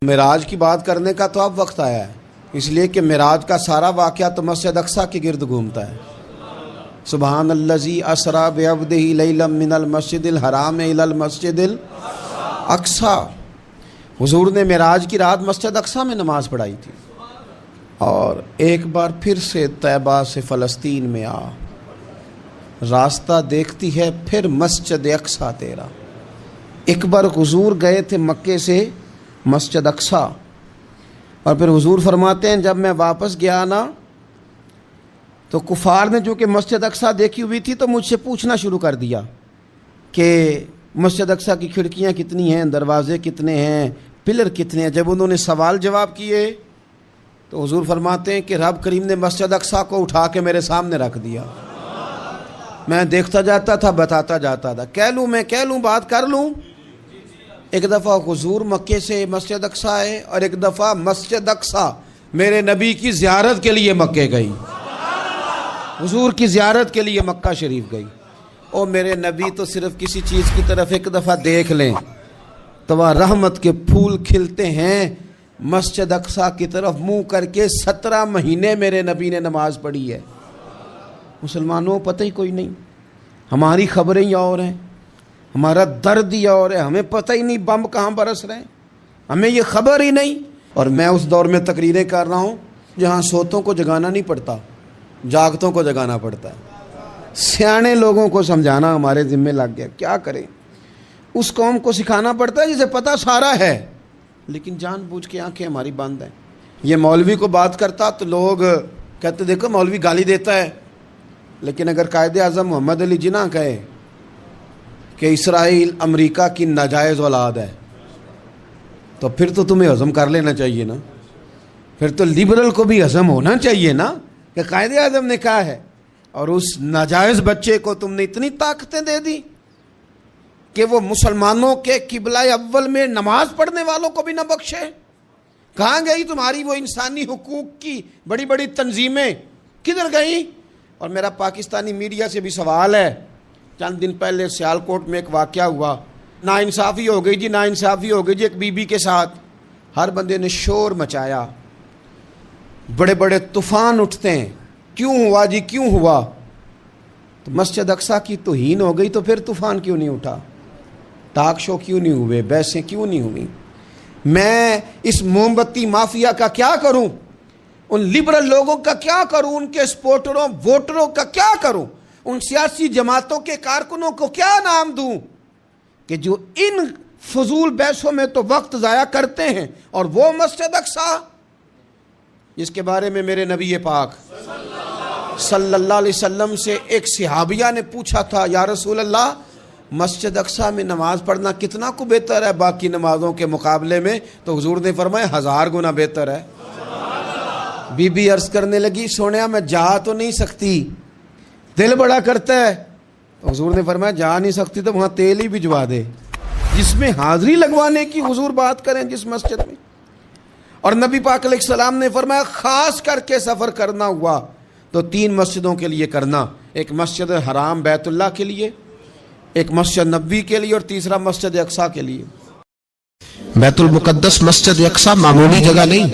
معراج کی بات کرنے کا تو اب وقت آیا ہے، اس لیے کہ معراج کا سارا واقعہ تو مسجد اقصیٰ کے گرد گھومتا ہے۔ سبحان الذی اسریٰ بعبدہ لیلا من المسجد الحرام الی المسجد الاقصیٰ۔ حضور نے معراج کی رات مسجد اقصیٰ میں نماز پڑھائی تھی، اور ایک بار پھر سے طیبہ سے فلسطین میں آ، راستہ دیکھتی ہے پھر مسجد اقصیٰ تیرا۔ ایک بار حضور گئے تھے مکے سے مسجد اقصیٰ، اور پھر حضور فرماتے ہیں جب میں واپس گیا نا تو کفار نے جو کہ مسجد اقصیٰ دیکھی ہوئی تھی تو مجھ سے پوچھنا شروع کر دیا کہ مسجد اقصیٰ کی کھڑکیاں کتنی ہیں، دروازے کتنے ہیں، پلر کتنے ہیں۔ جب انہوں نے سوال جواب کیے تو حضور فرماتے ہیں کہ رب کریم نے مسجد اقصیٰ کو اٹھا کے میرے سامنے رکھ دیا۔ میں دیکھتا جاتا تھا، بتاتا جاتا تھا، کہہ لوں بات کر لوں۔ ایک دفعہ حضور مکے سے مسجد اقصیٰ آئے، اور ایک دفعہ مسجد اقصیٰ میرے نبی کی زیارت کے لیے مکے گئی، حضور کی زیارت کے لیے مکہ شریف گئی۔ اور میرے نبی تو صرف کسی چیز کی طرف ایک دفعہ دیکھ لیں تو وہاں رحمت کے پھول کھلتے ہیں۔ مسجد اقصیٰ کی طرف منہ کر کے 17 مہینے میرے نبی نے نماز پڑھی ہے۔ مسلمانوں پتہ ہی کوئی نہیں، ہماری خبریں ہی اور ہیں، ہمارا درد ہی اور ہے، ہمیں پتہ ہی نہیں بم کہاں برس رہے ہیں، ہمیں یہ خبر ہی نہیں۔ اور میں اس دور میں تقریریں کر رہا ہوں جہاں سوتوں کو جگانا نہیں پڑتا، جاگتوں کو جگانا پڑتا ہے۔ سیانے لوگوں کو سمجھانا ہمارے ذمہ لگ گیا، کیا کریں؟ اس قوم کو سکھانا پڑتا ہے جسے پتہ سارا ہے، لیکن جان بوجھ کے آنکھیں ہماری بند ہیں۔ یہ مولوی کو بات کرتا تو لوگ کہتے دیکھو مولوی گالی دیتا ہے، لیکن اگر قائد اعظم محمد علی جناح کہے کہ اسرائیل امریکہ کی ناجائز اولاد ہے تو پھر تو تمہیں ہضم کر لینا چاہیے نا، پھر تو لبرل کو بھی ہضم ہونا چاہیے نا کہ قائد اعظم نے کہا ہے، اور اس ناجائز بچے کو تم نے اتنی طاقتیں دے دی کہ وہ مسلمانوں کے قبلہ اول میں نماز پڑھنے والوں کو بھی نہ بخشے۔ کہاں گئی تمہاری وہ انسانی حقوق کی بڑی بڑی تنظیمیں، کدھر گئیں؟ اور میرا پاکستانی میڈیا سے بھی سوال ہے، چند دن پہلے سیالکوٹ میں ایک واقعہ ہوا، ناانصافی ہو گئی جی، ناانصافی ہو گئی جی ایک بی بی کے ساتھ۔ ہر بندے نے شور مچایا، بڑے بڑے طوفان اٹھتے ہیں، کیوں ہوا جی کیوں ہوا؟ تو مسجد اقصیٰ کی توہین ہو گئی تو پھر طوفان کیوں نہیں اٹھا؟ ٹاک شو کیوں نہیں ہوئے؟ بحثیں کیوں نہیں ہوئی؟ میں اس موم بتی مافیا کا کیا کروں؟ ان لبرل لوگوں کا کیا کروں؟ ان کے سپورٹروں ووٹروں کا کیا کروں؟ ان سیاسی جماعتوں کے کارکنوں کو کیا نام دوں کہ جو ان فضول بحثوں میں تو وقت ضائع کرتے ہیں، اور وہ مسجد اقصیٰ جس کے بارے میں میرے نبی پاک صلی اللہ علیہ وسلم سے ایک صحابیہ نے پوچھا تھا، یا رسول اللہ مسجد اقصیٰ میں نماز پڑھنا کتنا کو بہتر ہے باقی نمازوں کے مقابلے میں؟ تو حضور نے فرمایا 1000 گنا بہتر ہے۔ بی بی عرض کرنے لگی سونیا میں جا تو نہیں سکتی، دل بڑا کرتا ہے۔ تو حضور نے فرمایا جا نہیں سکتی تو وہاں تیل ہی بھجوا دے، جس میں حاضری لگوانے کی حضور بات کریں جس مسجد میں۔ اور نبی پاک علیہ السلام نے فرمایا خاص کر کے سفر کرنا ہوا تو 3 مسجدوں کے لیے کرنا، ایک مسجد حرام بیت اللہ کے لیے، ایک مسجد نبوی کے لیے، اور تیسرا مسجد اقصیٰ کے لیے۔ بیت المقدس مسجد اقصیٰ معمولی جگہ نہیں۔